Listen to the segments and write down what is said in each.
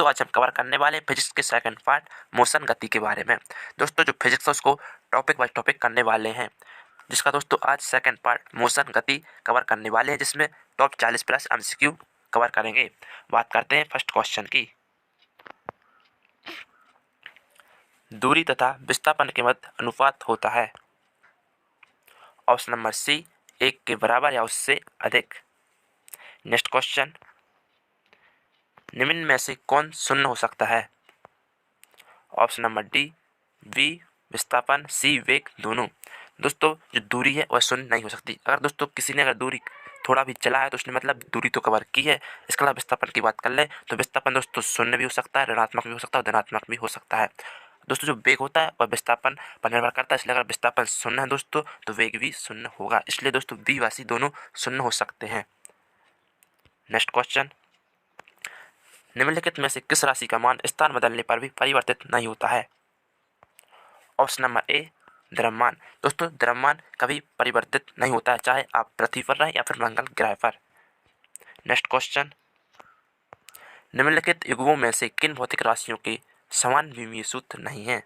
दोस्तों आज हम कवर करने वाले फिजिक्स के सेकंड पार्ट मोशन गति के बारे में। दोस्तों जो फिजिक्स है उसको टॉपिक बाय टॉपिक करने वाले हैं, जिसका दोस्तों आज सेकंड पार्ट मोशन गति कवर करने वाले हैं, जिसमें टॉप 40 प्लस एमसीक्यू कवर करेंगे। बात करते हैं फर्स्ट क्वेश्चन की। दूरी तथा विस्थापन के मध्य अनुपात होता है। ऑप्शन नंबर सी 1 के बराबर या उससे अधिक। नेक्स्ट क्वेश्चन, निम्न में से कौन शून्य हो सकता है। ऑप्शन नंबर डी वी विस्थापन, सी वेग, दोनों। दोस्तों जो दूरी है वह शून्य नहीं हो सकती। अगर दोस्तों किसी ने अगर दूरी थोड़ा भी चला है तो उसने मतलब दूरी तो कवर की है। इसके अलावा विस्थापन की बात कर ले तो विस्थापन दोस्तों शून्य भी हो सकता है, ऋणात्मक भी हो सकता है और धनात्मक भी हो सकता है। दोस्तों जो वेग होता है वह विस्थापन पर निर्भर करता है, इसलिए अगर विस्थापन शून्य है दोस्तों तो वेग भी शून्य होगा, इसलिए दोस्तों बी व सी दोनों शून्य हो सकते हैं। नेक्स्ट क्वेश्चन, निम्नलिखित में से किस राशि का मान स्थान बदलने पर भी परिवर्तित नहीं होता है। ऑप्शन नंबर ए द्रव्यमान। दोस्तों द्रव्यमान कभी परिवर्तित नहीं होता है, चाहे आप पृथ्वी पर रहें या फिर मंगल ग्रह पर। नेक्स्ट क्वेश्चन, निम्नलिखित युग्मों में से किन भौतिक राशियों के समान विमीय सूत्र नहीं है।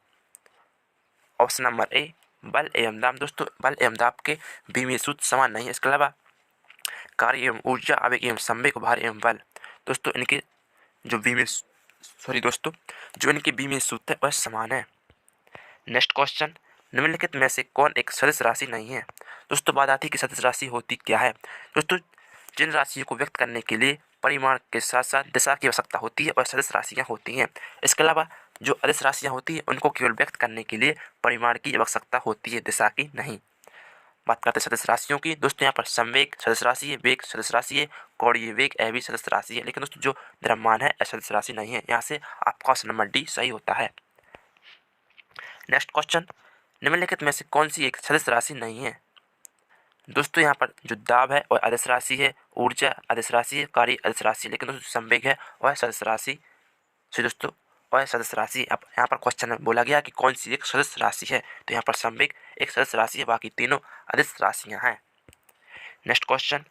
ऑप्शन नंबर ए बल एवं दाब। दोस्तों बल एवं दाब के विमीय सूत्र समान नहीं है। इसके अलावा कार्य एवं ऊर्जा, आवेग एवं संवेग, भार एवं बल, दोस्तों इनके जो इनके विमीय सूत्र है वह समान है। नेक्स्ट क्वेश्चन, निम्नलिखित में से कौन एक सदिश राशि नहीं है। दोस्तों बात आती है कि सदिश राशि होती क्या है। दोस्तों जिन राशियों को व्यक्त करने के लिए परिमाण के साथ साथ दिशा की आवश्यकता होती है वह सदिश राशियाँ होती हैं। इसके अलावा जो अदिश राशियाँ होती हैं उनको केवल व्यक्त करने के लिए परिमाण की आवश्यकता होती है, दिशा की नहीं। बात करते हैं सदिश राशियों की। दोस्तों यहाँ पर संवेग सदिश राशि है, वेग सदिश राशि है, कोणीय वेग यह भी सदिश राशि है, लेकिन दोस्तों जो द्रव्यमान है सदिश राशि नहीं है। यहाँ से आपका ऑप्शन नंबर डी सही होता है। नेक्स्ट क्वेश्चन, निम्नलिखित में से कौन सी एक सदिश राशि नहीं है। दोस्तों यहाँ पर जो दाब है वह अदिश राशि है, ऊर्जा अदिश राशि है, कार्य अदिश राशि है, लेकिन दोस्तों संवेग है वह सदिश राशि से दोस्तों वह सदिश राशि। अब यहाँ पर क्वेश्चन में बोला गया कि कौन सी एक सदिश राशि है, तो यहाँ पर संवेग एक सदिश राशि है, बाकी तीनों अदिश राशियाँ हैं। नेक्स्ट क्वेश्चन,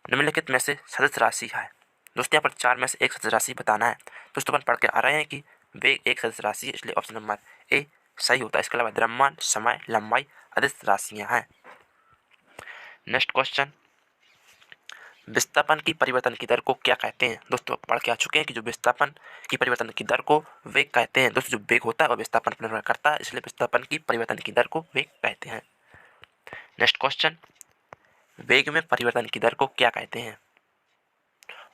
निम्नलिखित में से सदिश राशि है। दोस्तों यहाँ पर 4 में से एक सदिश राशि बताना है। दोस्तों अपन पढ़ के आ रहे हैं कि वेग एक सदिश राशि है, इसलिए ऑप्शन नंबर ए सही होता है। इसके अलावा द्रव्यमान, समय, लंबाई अदिश राशियाँ हैं। नेक्स्ट क्वेश्चन, विस्थापन की परिवर्तन की दर को क्या कहते हैं। दोस्तों पढ़ के आ चुके हैं कि जो विस्थापन की परिवर्तन की दर को वेग कहते हैं। दोस्तों जो वेग होता है वह विस्थापन पर निर्भर करता है, इसलिए विस्थापन की परिवर्तन की दर को वेग कहते हैं। नेक्स्ट क्वेश्चन, वेग में परिवर्तन की दर को क्या कहते हैं।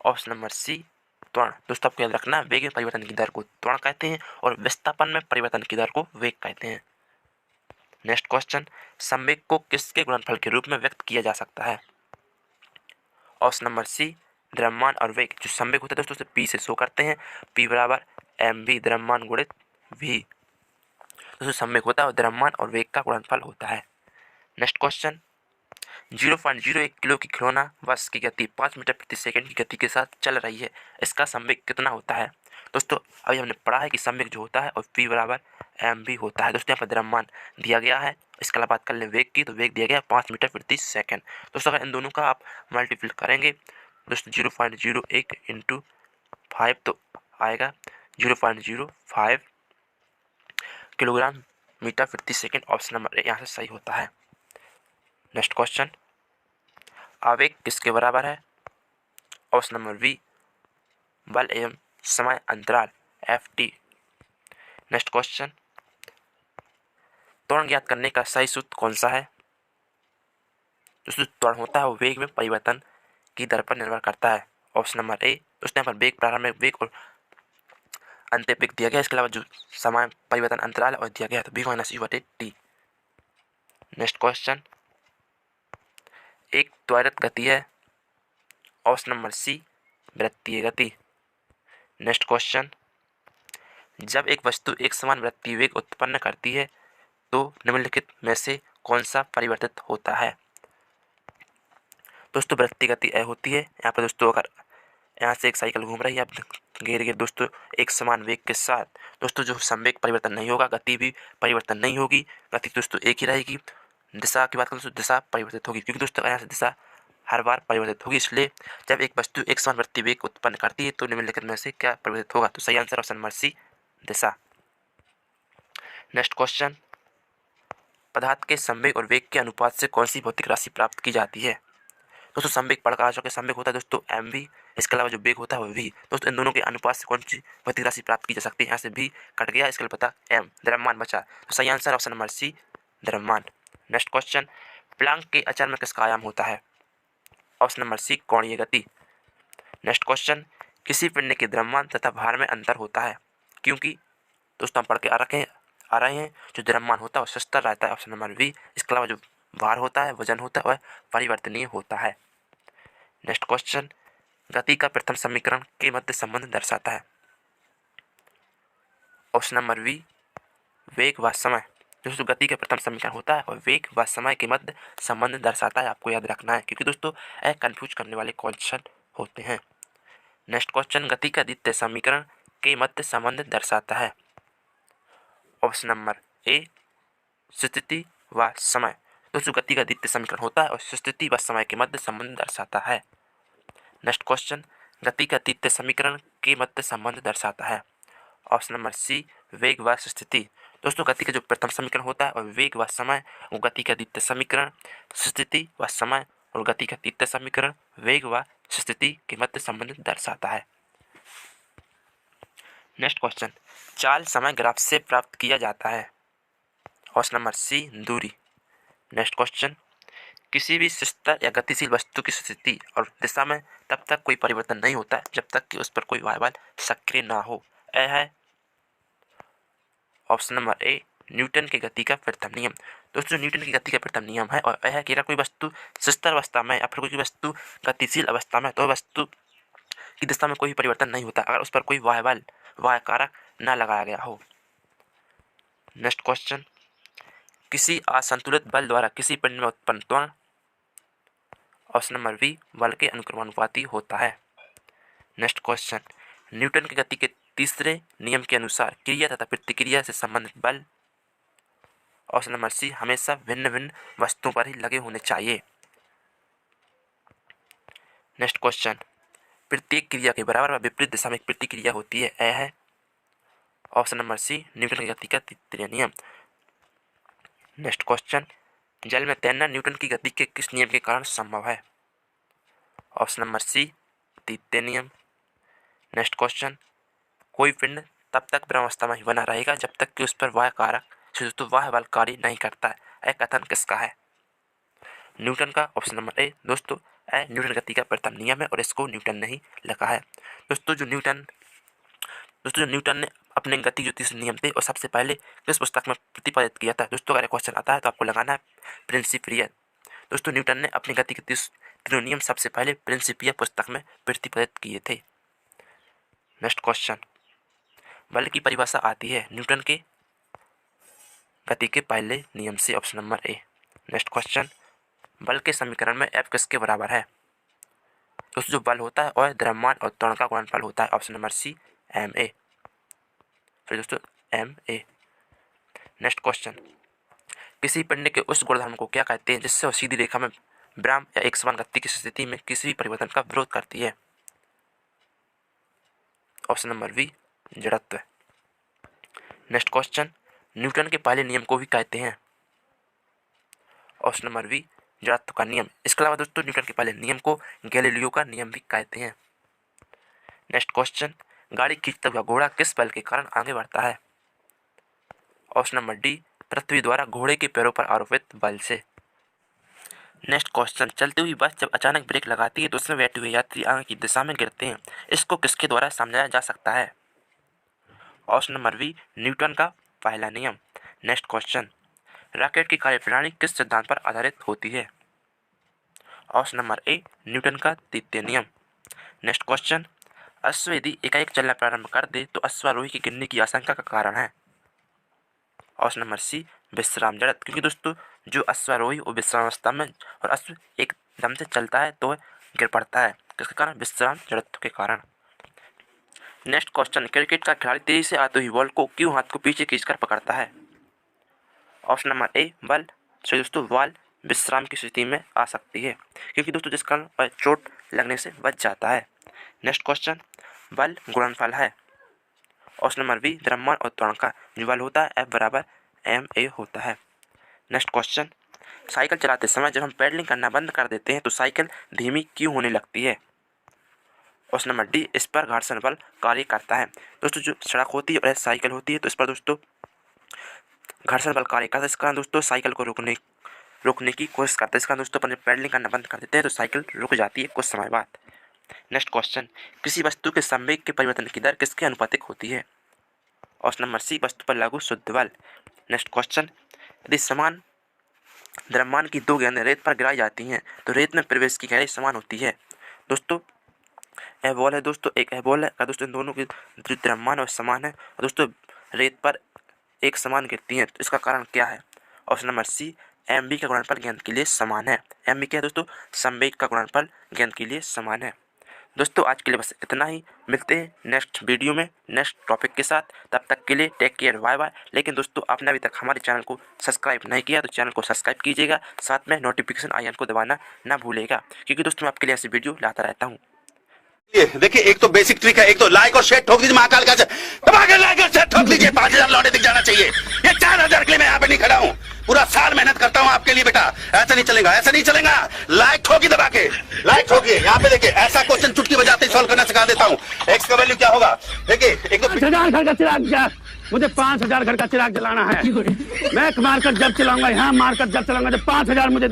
ऑप्शन नंबर सी त्वरण। दोस्तों आपको याद रखना, वेग में परिवर्तन की दर को त्वरण कहते हैं और विस्थापन में परिवर्तन की दर को वेग कहते हैं। नेक्स्ट क्वेश्चन, संवेग को किसके गुणनफल के रूप में व्यक्त किया जा सकता है। ऑप्शन नंबर सी द्रव्यमान और वेग। जो संवेग होता है दोस्तों उसे पी से शो करते हैं, पी बराबर एम वी द्रव्यमान गुणित वी। दोस्तों संवेग होता है और द्रव्यमान और वेग का गुणनफल होता है। नेक्स्ट क्वेश्चन, 0.01 किलो की खिलौना वस्तु की गति 5 मीटर प्रति सेकंड की गति के साथ चल रही है, इसका संवेग कितना होता है। दोस्तों अभी हमने पढ़ा है कि संवेग जो होता है और पी बराबर एम वी होता है। दोस्तों यहाँ पर द्रव्यमान दिया गया है, इसके अलावा बात कर लें वेग की तो वेग दिया गया है 5 मीटर प्रति सेकंड। दोस्तों अगर इन दोनों का आप मल्टीप्लाई करेंगे दोस्तों 0.01 इंटू 5 तो आएगा 0.05 किलोग्राम मीटर प्रति सेकंड। ऑप्शन नंबर ए यहाँ से सही होता है। नेक्स्ट क्वेश्चन, आवेग किसके बराबर है। ऑप्शन नंबर वी बल एवं समय अंतराल एफ टी। नेक्स्ट क्वेश्चन, त्वरण ज्ञात करने का सही सूत्र कौन सा है। जो त्वरण होता है वो वेग में परिवर्तन की दर पर निर्भर करता है। Option number A. उसने यहाँ पर वेग, प्रारंभिक वेग और अंतिम वेग दिया गया, इसके अलावा जो समय परिवर्तन अंतराल और दिया गया तो बी माइनस यू बटे टी। नेक्स्ट क्वेश्चन, एक त्वरित गति है। ऑप्शन नंबर सी वृत्तीय गति। नेक्स्ट क्वेश्चन, जब एक वस्तु एक समान वृत्तीय वेग उत्पन्न करती है तो निम्नलिखित में से कौन सा परिवर्तित होता है। दोस्तों वृत्तीय गति ए होती है। यहाँ पर दोस्तों अगर यहाँ से एक साइकिल घूम रही है, आप घेर दोस्तों एक समान वेग के साथ, दोस्तों जो संवेग परिवर्तन नहीं होगा, गति भी परिवर्तन नहीं होगी, गति दोस्तों एक ही रहेगी। दिशा की बात करें तो दिशा परिवर्तित होगी, क्योंकि दोस्तों यहाँ से दिशा हर बार परिवर्तित होगी। इसलिए जब एक वस्तु एक समानुवर्ती वेग उत्पन्न करती है तो निम्नलिखित में से क्या परिवर्तित होगा? तो सही आंसर ऑप्शन नंबर सी, दिशा। नेक्स्ट क्वेश्चन, पदार्थ के संवेग और वेग के अनुपात से कौन सी भौतिक राशि प्राप्त की जाती है? दोस्तों संवेग प्रकाश के संवेग होता है दोस्तों mv, इसके अलावा जो वेग होता है वो v। दोस्तों इन दोनों के अनुपात से कौन सी भौतिक राशि प्राप्त की जा सकती है? यहाँ से v कट गया, इसके लिए पता m, द्रव्यमान बचा। तो सही आंसर ऑप्शन नंबर सी, द्रव्यमान। नेक्स्ट क्वेश्चन, प्लांक के अचर में किसका आयाम होता है? ऑप्शन नंबर सी, कोणीय गति। नेक्स्ट क्वेश्चन, किसी पिंड के द्रव्यमान तथा भार में अंतर होता है क्योंकि? दोस्तों हम पढ़ के आ रहे हैं जो द्रव्यमान होता है वो सस्ता रहता है, ऑप्शन नंबर बी। इसके अलावा जो भार होता है, वजन होता है, वह परिवर्तनीय होता है। नेक्स्ट क्वेश्चन, गति का प्रथम समीकरण के मध्य संबंध दर्शाता है? ऑप्शन नंबर बी, वेग व समय। दोस्तों गति का प्रथम समीकरण होता है और वेग व समय के मध्य संबंध दर्शाता है, आपको याद रखना है क्योंकि दोस्तों यह कंफ्यूज करने वाले क्वेश्चन होते हैं। नेक्स्ट क्वेश्चन, गति का द्वितीय समीकरण के मध्य संबंध दर्शाता है? ऑप्शन नंबर ए, स्थिति व समय। दोस्तों गति का द्वितीय समीकरण होता है और स्थिति व समय के मध्य संबंध दर्शाता है। नेक्स्ट क्वेश्चन, गति का तृतीय समीकरण के मध्य संबंध दर्शाता है? ऑप्शन नंबर सी, वेग व स्थिति। दोस्तों गति का जो प्रथम समीकरण होता है और वेग व समय, वो गति का द्वितीय समीकरण स्थिति व समय और गति का तृतीय समीकरण वेग व स्थिति के मध्य संबंध दर्शाता है। नेक्स्ट क्वेश्चन, चाल समय ग्राफ से प्राप्त किया जाता है? ऑप्शन नंबर सी, दूरी। नेक्स्ट क्वेश्चन, किसी भी स्थिर या गतिशील वस्तु की स्थिति और दिशा में तब तक कोई परिवर्तन नहीं होता जब तक कि उस पर कोई वायु बल सक्रिय ना हो। यह है ऑप्शन नंबर ए, न्यूटन की गति का प्रथम नियम। दोस्तों न्यूटन की गति का प्रथम नियम है और यह है कि अगर कोई वस्तु स्थिर अवस्था में या फिर कोई वस्तु गतिशील अवस्था में तो वस्तु की दिशा में कोई परिवर्तन नहीं होता अगर उस पर कोई वायु बल, वायु कारक न लगाया गया हो। नेक्स्ट क्वेश्चन, किसी असंतुलित बल द्वारा किसी पिंड में उत्पन्न त्वरण? ऑप्शन नंबर बी, बल के अनुक्रमानुपाती होता है। नेक्स्ट क्वेश्चन, न्यूटन की गति के तीसरे नियम के अनुसार क्रिया तथा प्रतिक्रिया से संबंधित बल? ऑप्शन नंबर सी, हमेशा भिन्न भिन्न वस्तुओं पर ही लगे होने चाहिए। नेक्स्ट क्वेश्चन, प्रत्येक क्रिया के बराबर व विपरीत दिशा में एक प्रतिक्रिया होती है, यह है? ऑप्शन नंबर सी, न्यूटन की गति का तृतीय नियम। नेक्स्ट क्वेश्चन, जल में तैरना न्यूटन की गति के किस नियम के कारण संभव है? ऑप्शन नंबर सी, तृतीय नियम। नेक्स्ट क्वेश्चन, कोई पिंड तब तक ब्रह्मावस्था में ही बना रहेगा जब तक कि उस पर वायु कारक तो वायु बल कार्य नहीं करता है, यह कथन किसका है? न्यूटन का। Option number A. दोस्तों यह न्यूटन गति का प्रथम नियम है और इसको न्यूटन ने ही लिखा है। दोस्तों जो न्यूटन ने अपने गति जो तीसरे नियम थे और सबसे पहले किस पुस्तक में प्रतिपादित किया था? दोस्तों अगर क्वेश्चन आता है तो आपको लगाना है प्रिंसिपिया। दोस्तों न्यूटन ने अपनी गति के तीनों नियम सबसे पहले प्रिंसिपिया पुस्तक में प्रतिपादित किए थे। नेक्स्ट क्वेश्चन, बल की परिभाषा आती है न्यूटन के गति के पहले नियम से, option number A. Next question, बल के समीकरण में F किसके बराबर है? दोस्तों जो बल होता है वह द्रव्यमान और त्वरण का गुणनफल होता है, ऑप्शन नंबर सी, ma। फिर दोस्तों ma। नेक्स्ट क्वेश्चन, किसी पिंड के उस गुणधर्म को क्या कहते हैं जिससे वह सीधी रेखा में विराम या एक समान गति की स्थिति में किसी भी परिवर्तन का विरोध करती है? ऑप्शन नंबर बी, जड़त्व। नेक्स्ट क्वेश्चन, न्यूटन के पहले नियम को भी कहते हैं? ऑप्शन नंबर बी, जड़त्व का नियम। इसके अलावा दोस्तों न्यूटन के पहले नियम को गैलीलियो का नियम भी कहते हैं। नेक्स्ट क्वेश्चन, गाड़ी खींचता हुआ घोड़ा किस बल के कारण आगे बढ़ता है? ऑप्शन नंबर डी, पृथ्वी द्वारा घोड़े के पैरों पर आरोपित बल से। नेक्स्ट क्वेश्चन, चलती हुई बस जब अचानक ब्रेक लगाती है तो उसमें बैठे हुए यात्री आगे की दिशा में गिरते हैं, इसको किसके द्वारा समझाया जा सकता है? ऑप्शन नंबर बी, न्यूटन का पहला नियम। नेक्स्ट क्वेश्चन, रॉकेट की कार्यप्रणाली किस सिद्धांत पर आधारित होती है? ऑप्शन नंबर ए, न्यूटन का तृतीय नियम। नेक्स्ट क्वेश्चन, अश्व यदि एकाएक चलना प्रारंभ कर दे तो अश्वारोही की गिरने की आशंका का कारण है? ऑप्शन नंबर सी, विश्राम जड़त्व। क्योंकि दोस्तों जो अश्वारोही वो विश्राम अवस्था में और अश्व एकदम से चलता है तो वह गिर पड़ता है, किसके कारण? विश्राम जड़त्व के कारण। नेक्स्ट क्वेश्चन, क्रिकेट का खिलाड़ी तेजी से आती हुई बॉल को क्यों हाथ को पीछे खींचकर पकड़ता है? ऑप्शन नंबर ए, बल। सही दोस्तों, बॉल विश्राम की स्थिति में आ सकती है, क्योंकि दोस्तों जिस कारण वह चोट लगने से बच जाता है। नेक्स्ट क्वेश्चन, बल गुणनफल है। ऑप्शन नंबर बी, द्रव्यमान और त्वरण का जो बल होता है F बराबर ma होता है। नेक्स्ट क्वेश्चन, साइकिल चलाते समय जब हम पेडलिंग करना बंद कर देते हैं तो साइकिल धीमी क्यों होने लगती है? ऑप्शन नंबर डी, इस पर घर्षण बल कार्य करता है। दोस्तों जो सड़क होती है और साइकिल होती है तो इस पर दोस्तों घर्षण बल कार्य करता है, इस कारण दोस्तों साइकिल को रोकने की कोशिश करता है। इस कारण दोस्तों अपन पेडलिंग करना बंद कर देते हैं तो साइकिल रुक जाती है कुछ समय बाद। नेक्स्ट क्वेश्चन, किसी वस्तु के संवेग के परिवर्तन की दर किसके अनुपातिक होती है? ऑप्शन नंबर सी, वस्तु पर लागू शुद्ध बल। नेक्स्ट क्वेश्चन, यदि समान द्रव्यमान की दो गेंदें रेत पर गिराई जाती हैं तो रेत में प्रवेश की गहराई समान होती है। दोस्तों यह बॉल है, दोस्तों एक यह बॉल है, दोस्तों इन दोनों की जो द्रव्यमान है समान है और दोस्तों रेत पर एक समान गिरती हैं, तो इसका कारण क्या है? ऑप्शन नंबर सी, mv का गुणनफल गेंद के लिए समान है। mv क्या है दोस्तों? संवेग का गुणनफल गेंद के लिए समान है। दोस्तों आज के लिए बस इतना ही, मिलते हैं नेक्स्ट वीडियो में नेक्स्ट टॉपिक के साथ। तब तक के लिए टेक केयर, बाय बाय। लेकिन दोस्तों आपने अभी तक हमारे चैनल को सब्सक्राइब नहीं किया तो चैनल को सब्सक्राइब कीजिएगा, साथ में नोटिफिकेशन आइकन को दबाना ना भूलिएगा, क्योंकि दोस्तों मैं आपके लिए ऐसी वीडियो लाता रहता हूँ। देखिए एक तो बेसिक ट्रिक है, एक तो लाइक और शेयर ठोक दीजिए, महाकाल का दबाकर लाइक और शेयर ठोक लीजिए। 5000 लौटे दिख जाना चाहिए। ये 4000 के लिए मैं यहाँ पे नहीं खड़ा हूँ, पूरा साल मेहनत करता हूँ आपके लिए बेटा। ऐसा नहीं चलेगा, ऐसा नहीं चलेगा। लाइक ठोकी दबा के, लाइक ठोकिए। यहाँ पे देखिए ऐसा क्वेश्चन चुटकी बजाते ही सॉल्व करना सिखा देता हूँ। एक्स का वैल्यू क्या होगा? देखिए एक तो 5000 घर का चिराग, मुझे 5000 घर का चिराग जलाना है। मैं मारकर जब चलाऊंगा, यहाँ मारकर जब चलाऊंगा, जब 5000 मुझे